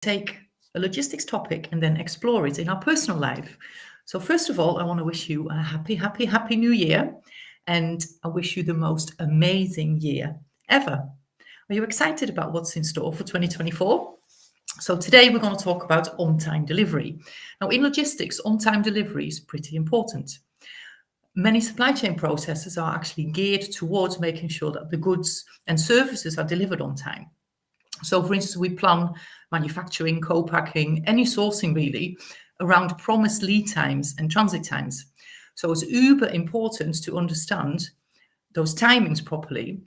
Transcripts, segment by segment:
take a logistics topic and then explore it in our personal life. So first of all, I want to wish you a happy new year, and I wish you the most amazing year ever. Are you excited about what's in store for 2024? So today we're going to talk about on-time delivery. Now in logistics, on-time delivery is pretty important. Many supply chain processes are actually geared towards making sure that the goods and services are delivered on time. So for instance, we plan manufacturing, co-packing, any sourcing really around promised lead times and transit times. So it's uber important to understand those timings properly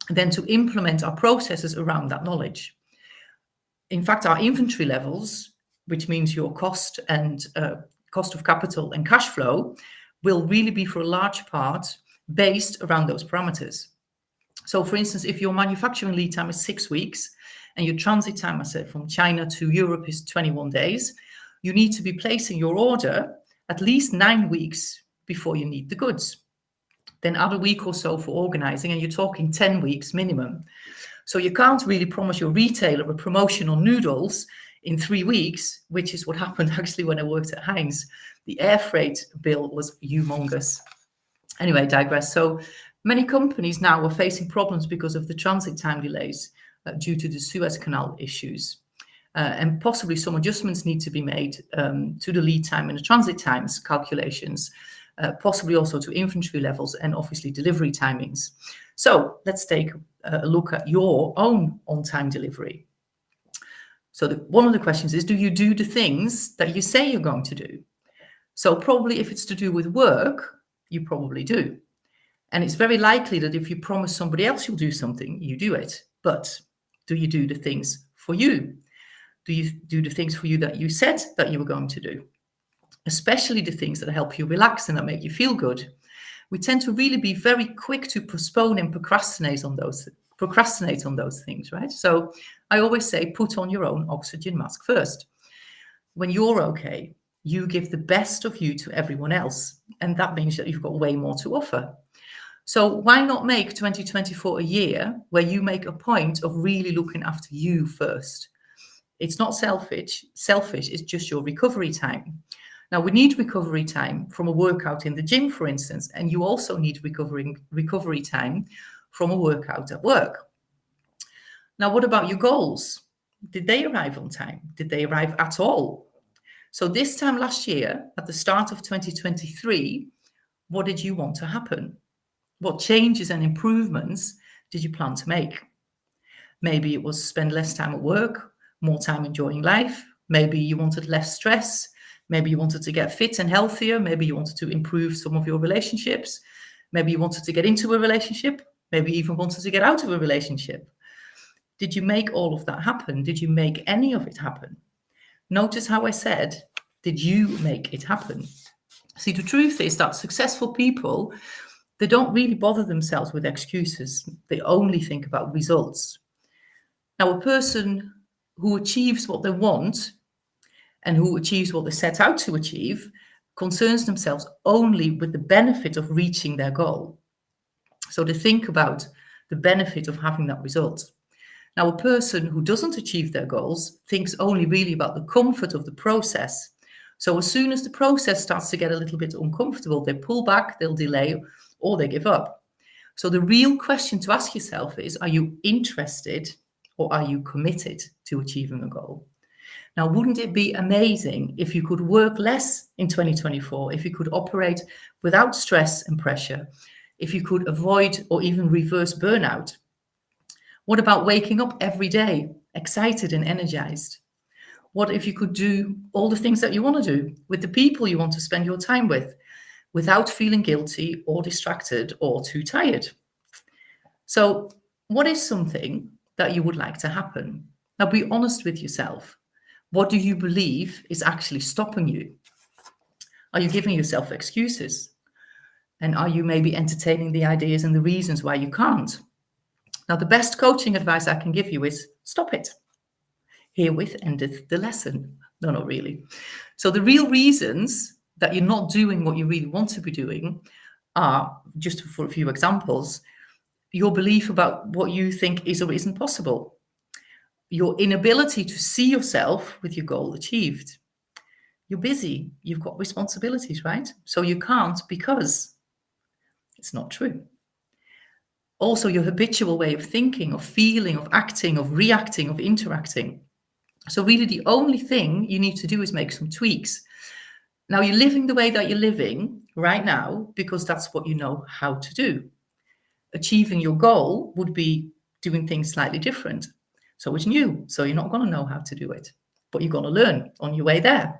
and then to implement our processes around that knowledge. In fact, our inventory levels, which means your cost and cost of capital and cash flow, will really be for a large part based around those parameters. So for instance, if your manufacturing lead time is 6 weeks and your transit time, I said, from China to Europe is 21 days, you need to be placing your order at least 9 weeks before you need the goods. Then add a week or so for organizing, and you're talking 10 weeks minimum. So you can't really promise your retailer a promotion on noodles in 3 weeks, which is what happened actually when I worked at Heinz. The air freight bill was humongous. Anyway, digress. So many companies now are facing problems because of the transit time delays due to the Suez Canal issues. And possibly some adjustments need to be made to the lead time and the transit times calculations, possibly also to inventory levels and obviously delivery timings. So let's take a look at your own on-time delivery. So one of the questions is, do you do the things that you say you're going to do? So probably if it's to do with work, you probably do. And it's very likely that if you promise somebody else you'll do something, you do it. But do you do the things for you? Do you do the things for you that you said that you were going to do? Especially the things that help you relax and that make you feel good. We tend to really be very quick to postpone and procrastinate on those things, right? So I always say, put on your own oxygen mask first. When you're okay, you give the best of you to everyone else. And that means that you've got way more to offer. So why not make 2024 a year where you make a point of really looking after you first? It's not selfish, it's just your recovery time. Now, we need recovery time from a workout in the gym, for instance, and you also need recovery time from a workout at work. Now, what about your goals? Did they arrive on time? Did they arrive at all? So this time last year, at the start of 2023, what did you want to happen? What changes and improvements did you plan to make? Maybe it was spend less time at work, more time enjoying life. Maybe you wanted less stress. Maybe you wanted to get fit and healthier. Maybe you wanted to improve some of your relationships. Maybe you wanted to get into a relationship. Maybe you even wanted to get out of a relationship. Did you make all of that happen? Did you make any of it happen? Notice how I said, did you make it happen? See, the truth is that successful people, they don't really bother themselves with excuses. They only think about results. Now, a person who achieves what they want and who achieves what they set out to achieve concerns themselves only with the benefit of reaching their goal. So they think about the benefit of having that result. Now, a person who doesn't achieve their goals thinks only really about the comfort of the process. So as soon as the process starts to get a little bit uncomfortable, they pull back, they'll delay, or they give up. So the real question to ask yourself is, are you interested or are you committed to achieving a goal? Now, wouldn't it be amazing if you could work less in 2024, if you could operate without stress and pressure, if you could avoid or even reverse burnout? What about waking up every day excited and energized? What if you could do all the things that you want to do with the people you want to spend your time with without feeling guilty or distracted or too tired? So what is something that you would like to happen? Now, be honest with yourself. What do you believe is actually stopping you? Are you giving yourself excuses? And are you maybe entertaining the ideas and the reasons why you can't? Now, the best coaching advice I can give you is stop it. Herewith endeth the lesson. No, not really. So the real reasons that you're not doing what you really want to be doing are, just for a few examples, your belief about what you think is or isn't possible. your inability to see yourself with your goal achieved. You're busy, you've got responsibilities, right? So you can't because it's not true. Also, your habitual way of thinking, of feeling, of acting, of reacting, of interacting. So really the only thing you need to do is make some tweaks. Now you're living the way that you're living right now because that's what you know how to do. Achieving your goal would be doing things slightly different. So it's new, so you're not going to know how to do it, but you're going to learn on your way there.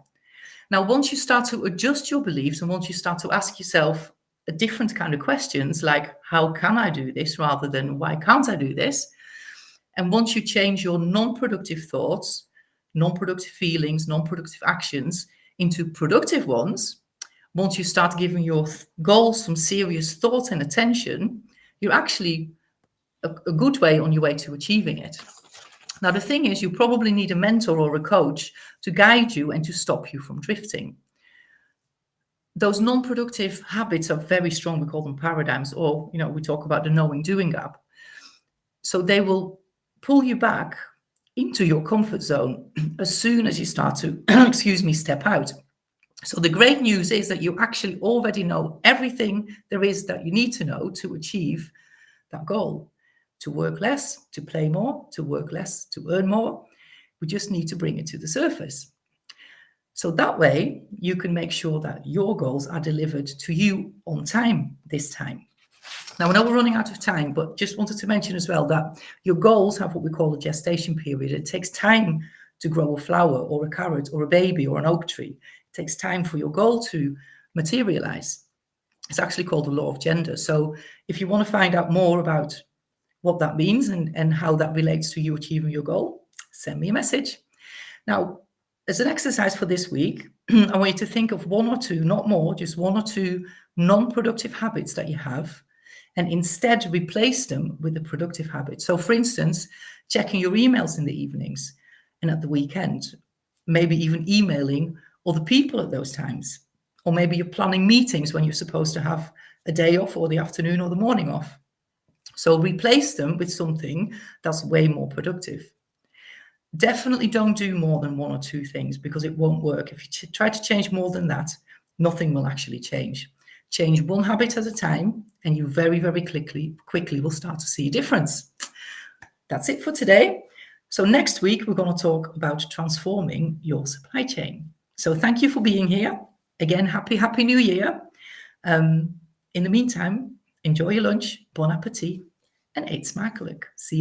Now, once you start to adjust your beliefs and once you start to ask yourself a different kind of questions, like how can I do this rather than why can't I do this? And once you change your non-productive thoughts, non-productive feelings, non-productive actions into productive ones, once you start giving your goals some serious thought and attention, you're actually a good way on your way to achieving it. Now, the thing is, you probably need a mentor or a coach to guide you and to stop you from drifting. Those non-productive habits are very strong. We call them paradigms, or, we talk about the knowing doing gap. So they will pull you back into your comfort zone as soon as you start to, step out. So the great news is that you actually already know everything there is that you need to know to achieve that goal. To work less, to play more, to work less, to earn more. We just need to bring it to the surface. So that way you can make sure that your goals are delivered to you on time this time. Now, I know we're running out of time, but just wanted to mention as well that your goals have what we call a gestation period. It takes time to grow a flower or a carrot or a baby or an oak tree. It takes time for your goal to materialize. It's actually called the law of gender. So if you want to find out more about what that means and how that relates to you achieving your goal, send me a message. Now, as an exercise for this week, I want you to think of one or two, not more, just one or two non-productive habits that you have, and instead replace them with a productive habit. So, for instance, checking your emails in the evenings and at the weekend, maybe even emailing other people at those times, or maybe you're planning meetings when you're supposed to have a day off or the afternoon or the morning off. So replace them with something that's way more productive. Definitely don't do more than one or two things because it won't work. If you try to change more than that, nothing will actually change. Change one habit at a time, and you very, very quickly will start to see a difference. That's it for today. So next week, we're going to talk about transforming your supply chain. So thank you for being here. Again, happy New Year. In the meantime, enjoy your lunch, bon appetit, en eet smakelijk. See you.